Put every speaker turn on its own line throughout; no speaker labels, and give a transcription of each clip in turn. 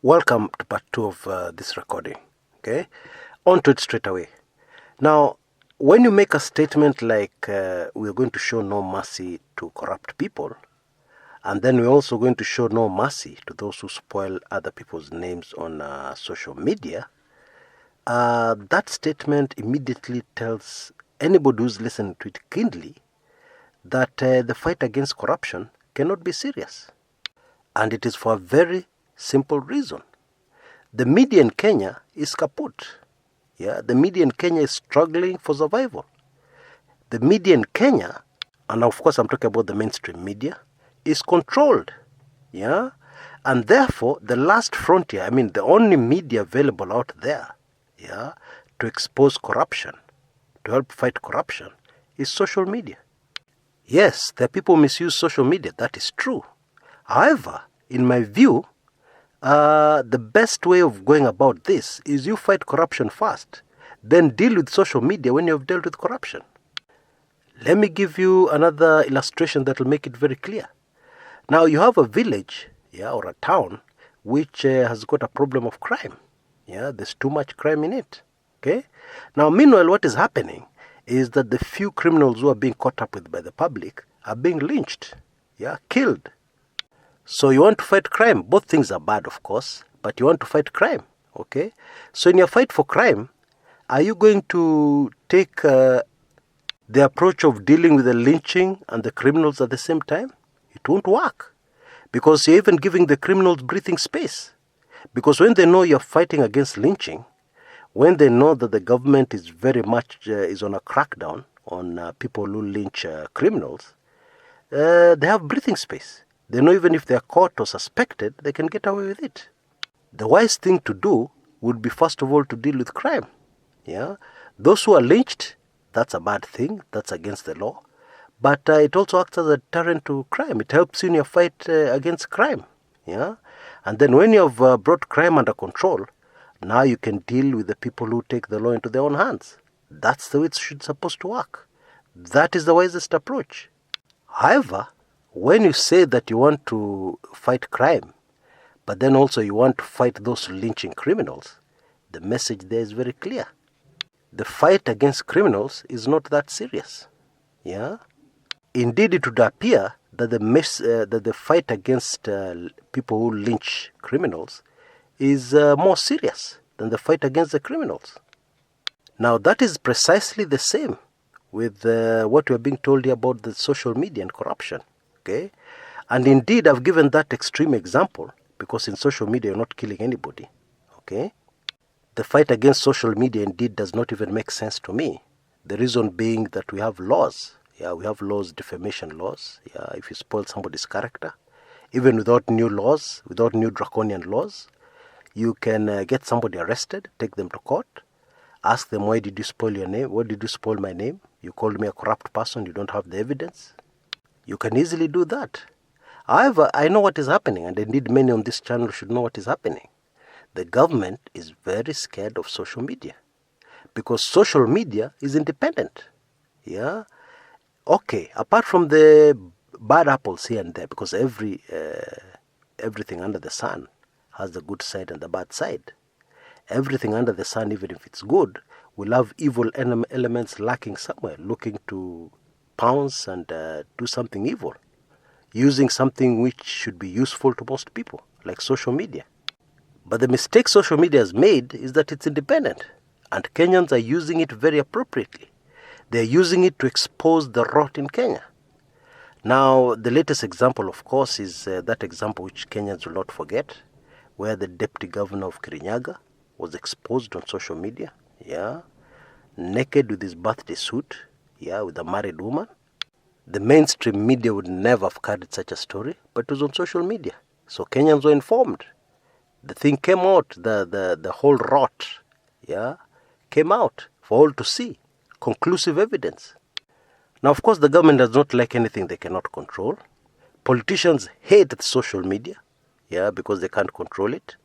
Welcome to part 2 of this recording. Okay, on to it straight away. Now, when you make a statement like we're going to show no mercy to corrupt people, and then we're also going to show no mercy to those who spoil other people's names on social media, that statement immediately tells anybody who's listening to it keenly that the fight against corruption cannot be serious. And it is for a very simple reason. The media in Kenya is kaput. Yeah, the media in Kenya is struggling for survival. The media in Kenya, and of course I'm talking about the mainstream media, is controlled. Yeah, and therefore the last frontier, the only media available out there, yeah, to expose corruption, to help fight corruption, is social media. Yes, there are people who misuse social media. That is true. However, in my view, the best way of going about this is you fight corruption first, then deal with social media when you have dealt with corruption. Let me give you another illustration that will make it very clear. Now, you have a village, or a town, which has got a problem of crime. Yeah, there's too much crime in it. Okay. Now, meanwhile, what is happening is that the few criminals who are being caught up with by the public are being lynched, killed. So you want to fight crime. Both things are bad, of course, but you want to fight crime, okay? So in your fight for crime, are you going to take the approach of dealing with the lynching and the criminals at the same time? It won't work, because you're even giving the criminals breathing space. Because when they know you're fighting against lynching, when they know that the government is very much is on a crackdown on people who lynch criminals, they have breathing space. They know even if they are caught or suspected, they can get away with it. The wise thing to do would be, first of all, to deal with crime. Yeah, those who are lynched, that's a bad thing. That's against the law. But it also acts as a deterrent to crime. It helps you in your fight against crime. Yeah, and then when you have brought crime under control, now you can deal with the people who take the law into their own hands. That's the way it's supposed to work. That is the wisest approach. However, when you say that you want to fight crime, but then also you want to fight those lynching criminals, the message there is very clear. The fight against criminals is not that serious. Yeah. Indeed, it would appear that the fight against people who lynch criminals is more serious than the fight against the criminals. Now, that is precisely the same with what we are being told here about the social media and corruption. Okay, and indeed I've given that extreme example because in social media you're not killing anybody. Okay, the fight against social media indeed does not even make sense to me. The reason being that we have laws. Yeah, we have laws, defamation laws. Yeah, if you spoil somebody's character, even without new laws, without new draconian laws, you can get somebody arrested, take them to court, ask them, why did you spoil your name? Why did you spoil my name? You called me a corrupt person. You don't have the evidence. You can easily do that. However, I know what is happening, and indeed many on this channel should know what is happening. The government is very scared of social media because social media is independent. Yeah. Okay. Apart from the bad apples here and there, because everything under the sun has the good side and the bad side. Everything under the sun, even if it's good, will have evil elements lacking somewhere, looking to pounce and do something evil, using something which should be useful to most people, like social media. But the mistake social media has made is that it's independent, and Kenyans are using it very appropriately. They're using it to expose the rot in Kenya. Now, the latest example, of course, is that example which Kenyans will not forget, where the deputy governor of Kirinyaga was exposed on social media, naked with his birthday suit, with a married woman. The mainstream media would never have carried such a story, but it was on social media. So Kenyans were informed. The thing came out, the whole rot, came out for all to see. Conclusive evidence. Now, of course, the government does not like anything they cannot control. Politicians hate social media, because they can't control it.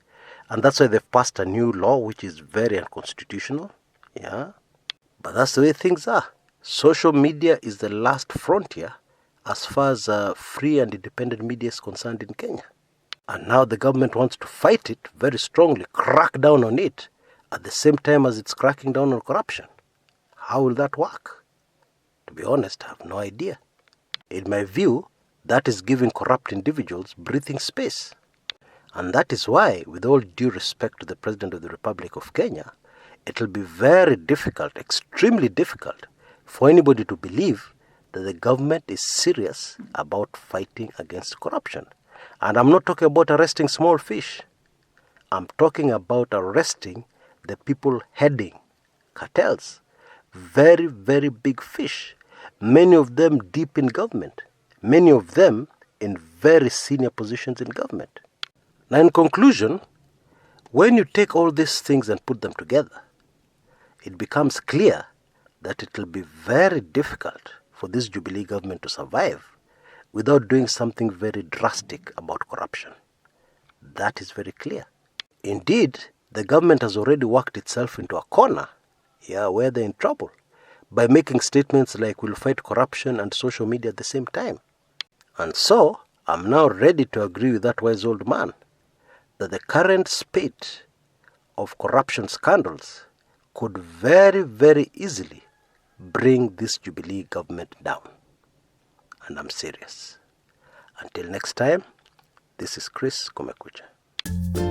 And that's why they've passed a new law which is very unconstitutional, But that's the way things are. Social media is the last frontier as far as free and independent media is concerned in Kenya. And now the government wants to fight it very strongly, crack down on it, at the same time as it's cracking down on corruption. How will that work? To be honest, I have no idea. In my view, that is giving corrupt individuals breathing space. And that is why, with all due respect to the President of the Republic of Kenya, it will be very difficult, extremely difficult, for anybody to believe that the government is serious about fighting against corruption. And I'm not talking about arresting small fish. I'm talking about arresting the people heading cartels. Very, very big fish. Many of them deep in government. Many of them in very senior positions in government. Now, in conclusion, when you take all these things and put them together, it becomes clear that it will be very difficult for this Jubilee government to survive without doing something very drastic about corruption. That is very clear. Indeed, the government has already worked itself into a corner, where they're in trouble, by making statements like we'll fight corruption and social media at the same time. And so, I'm now ready to agree with that wise old man that the current spate of corruption scandals could very, very easily bring this Jubilee government down. And I'm serious. Until next time, this is Kumekucha.